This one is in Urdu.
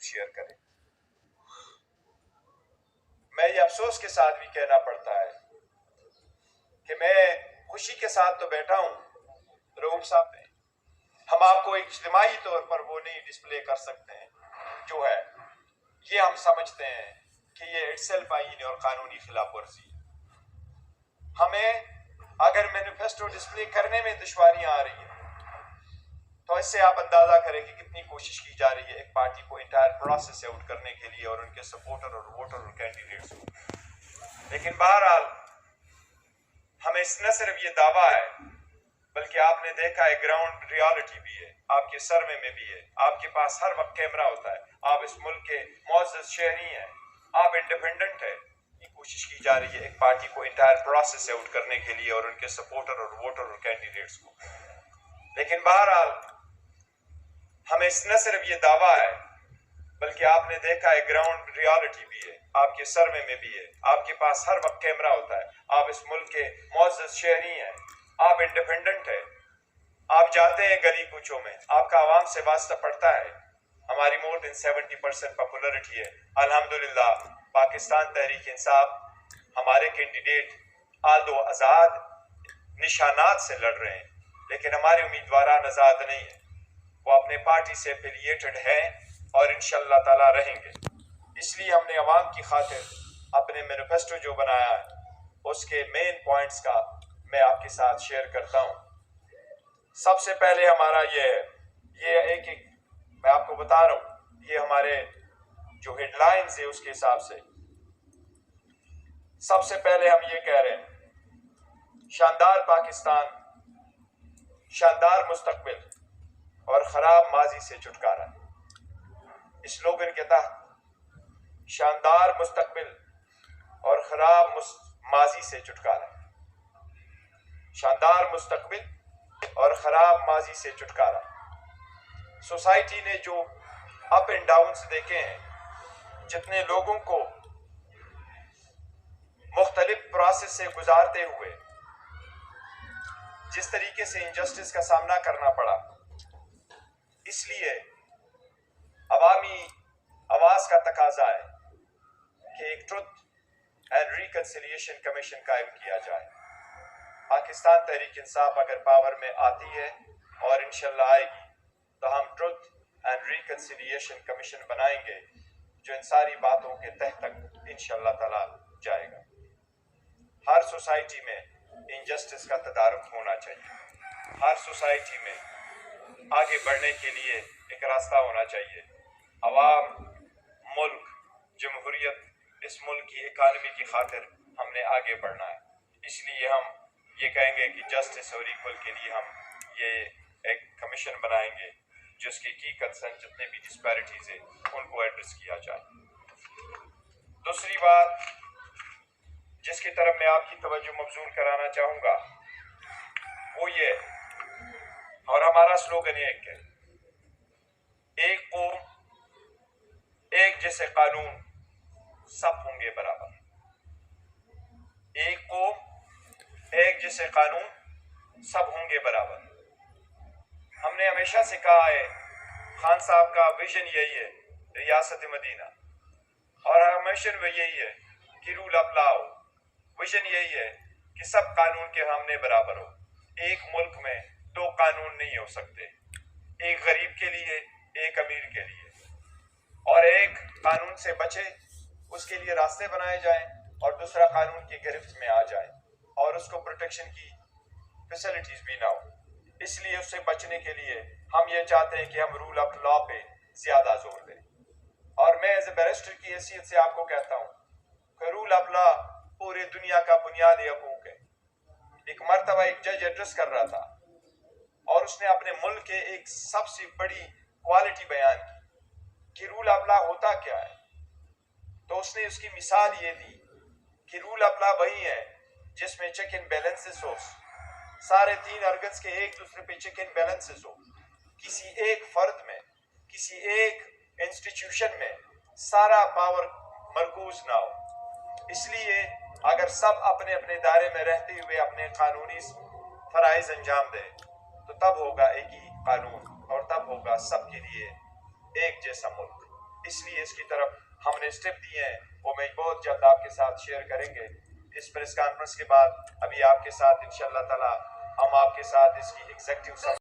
شیئر کریں۔ میں یہ افسوس کے ساتھ بھی کہنا پڑتا ہے کہ میں خوشی کے ساتھ تو بیٹھا ہوں رؤوف صاحب نے، ہم آپ کو اجتماعی طور پر وہ نہیں ڈسپلے کر سکتے ہیں جو ہے، یہ ہم سمجھتے ہیں کہ یہ اٹ سیلف آئینی اور قانونی خلاف ورزی ہے۔ ہمیں اگر مینیفیسٹو ڈسپلے کرنے میں دشواریاں آ رہی ہیں تو اس سے آپ اندازہ کریں کہ کتنی کوشش کی جا رہی ہے ایک پارٹی کو انٹائر پروسیس سے آؤٹ کرنے کے لیے اور ان کے سپورٹر اور ووٹر اور کینڈیڈیٹس کو۔ لیکن بہرحال ہمیں نہ صرف یہ دعویٰ ہے بلکہ آپ نے دیکھا ہے گراؤنڈ ریالٹی بھی ہے، آپ کے سروے میں بھی ہے، آپ کے پاس ہر وقت کیمرہ ہوتا ہے، آپ اس ملک کے معزز شہری ہیں، آپ انڈیپینڈنٹ ہیں۔ یہ کوشش کی جا رہی ہے ایک پارٹی کو انٹائر پروسیس سے آؤٹ کرنے کے لیے اور ان کے سپورٹر اور ووٹر اور کینڈیڈیٹس کو۔ لیکن بہرحال ہمیں نہ صرف یہ دعویٰ ہے بلکہ آپ نے دیکھا ہے گراؤنڈ ریالٹی بھی ہے، آپ کے سروے میں بھی ہے، آپ کے پاس ہر وقت کیمرہ ہوتا ہے، آپ اس ملک کے معزز شہری ہیں، آپ انڈیپینڈنٹ ہیں، آپ جاتے ہیں گلی کوچوں میں، آپ کا عوام سے واسطہ پڑتا ہے، ہماری مور دین 70% پاپولرٹی ہے۔ الحمدللہ پاکستان تحریک انصاف ہمارے کینڈیڈیٹ آلدو آزاد نشانات سے لڑ رہے ہیں لیکن ہمارے امیدواران آزاد نہیں ہیں، وہ اپنے پارٹی سے ایفیلیٹڈ ہیں اور انشاءاللہ تعالی رہیں گے۔ اس لیے ہم نے عوام کی خاطر اپنے مینیفیسٹو جو بنایا ہے اس کے مین پوائنٹس کا میں آپ کے ساتھ شیئر کرتا ہوں۔ سب سے پہلے ہمارا یہ ایک میں آپ کو بتا رہا ہوں، یہ ہمارے جو ہیڈ لائنز ہے اس کے حساب سے سب سے پہلے ہم یہ کہہ رہے ہیں شاندار پاکستان، شاندار مستقبل اور خراب ماضی سے چھٹکارا۔ اس سلوگن کے تحت شاندار مستقبل اور خراب ماضی سے چھٹکارا، شاندار مستقبل اور خراب ماضی سے چھٹکارا۔ سوسائٹی نے جو اپ اینڈ ڈاؤنز دیکھے ہیں، جتنے لوگوں کو مختلف پروسیس سے گزارتے ہوئے جس طریقے سے انجسٹس کا سامنا کرنا پڑا، اس لیے عوامی آواز کا تقاضا ہے کہ ایک ٹروتھ اینڈ ریکنسیلیشن کمیشن قائم کیا جائے۔ پاکستان تحریک انصاف اگر پاور میں آتی ہے اور انشاءاللہ آئے گی تو ہم ٹروتھ اینڈ ریکنسیلیشن کمیشن بنائیں گے جو ان ساری باتوں کے تہ تک انشاءاللہ تعالی جائے گا۔ ہر سوسائٹی میں انجسٹس کا تدارک ہونا چاہیے، ہر سوسائٹی میں آگے بڑھنے کے لیے ایک راستہ ہونا چاہیے۔ عوام، ملک، جمہوریت، اس ملک کی اکانومی کی خاطر ہم نے آگے بڑھنا ہے۔ اس لیے ہم یہ کہیں گے کہ جسٹس اور ایکول کے لیے ہم یہ ایک کمیشن بنائیں گے جس کی کنسرن جتنے بھی ڈسپیرٹیز ہیں ان کو ایڈریس کیا جائے۔ دوسری بات جس کی طرف میں آپ کی توجہ مبذول کرانا چاہوں گا وہ یہ، اور ہمارا سلوگن ایک ہے، ایک قوم ایک جیسے قانون، سب ہوں گے برابر۔ ایک قوم ایک جیسے قانون، سب ہوں گے برابر۔ ہم نے ہمیشہ سے کہا ہے، خان صاحب کا ویژن یہی ہے ریاست مدینہ، اور ہمیشہ وہ یہی ہے کہ رول اپ لا ہو۔ ویژن یہی ہے کہ سب قانون کے سامنے برابر ہو۔ ایک ملک میں دو قانون نہیں ہو سکتے، ایک غریب کے لیے ایک امیر کے لیے، اور ایک قانون سے بچے اس کے لیے راستے بنائے جائیں اور دوسرا قانون کی گرفت میں آ جائے اور اس کو پروٹیکشن کی فیسلٹیز بھی نہ ہو۔ اس لیے اس سے بچنے کے لیے ہم یہ چاہتے ہیں کہ ہم رول آف لا پہ زیادہ زور دیں، اور میں ایز اے بیرسٹر کی حیثیت سے آپ کو کہتا ہوں کہ رول آف لا پورے دنیا کا بنیادی حقوق ہے۔ ایک مرتبہ ایک جج ایڈریس کر رہا تھا اور اس نے اپنے ملک کے ایک سب سے بڑی کوالٹی بیان کی کہ رول آف لا ہوتا کیا ہے، تو اس نے اس کی مثال یہ دی کہ رول آف لا وہی ہے جس میں چیک اینڈ بیلنسز ہو، سارے تین ارگنز کے ایک دوسرے پہ چیک اینڈ بیلنسز ہو، کسی ایک فرد میں، کسی ایک انسٹیٹیوشن میں سارا پاور مرکوز نہ ہو۔ اس لیے اگر سب اپنے اپنے دائرے میں رہتے ہوئے اپنے قانونی فرائض انجام دیں تو تب ہوگا ایک ہی قانون اور تب ہوگا سب کے لیے ایک جیسا ملک۔ اس لیے اس کی طرف ہم نے اسٹیپ دیے ہیں، وہ میں بہت جلد آپ کے ساتھ شیئر کریں گے۔ اس پریس کانفرنس کے بعد ابھی آپ کے ساتھ انشاءاللہ تعالی ہم آپ کے ساتھ اس کی ایگزیکٹو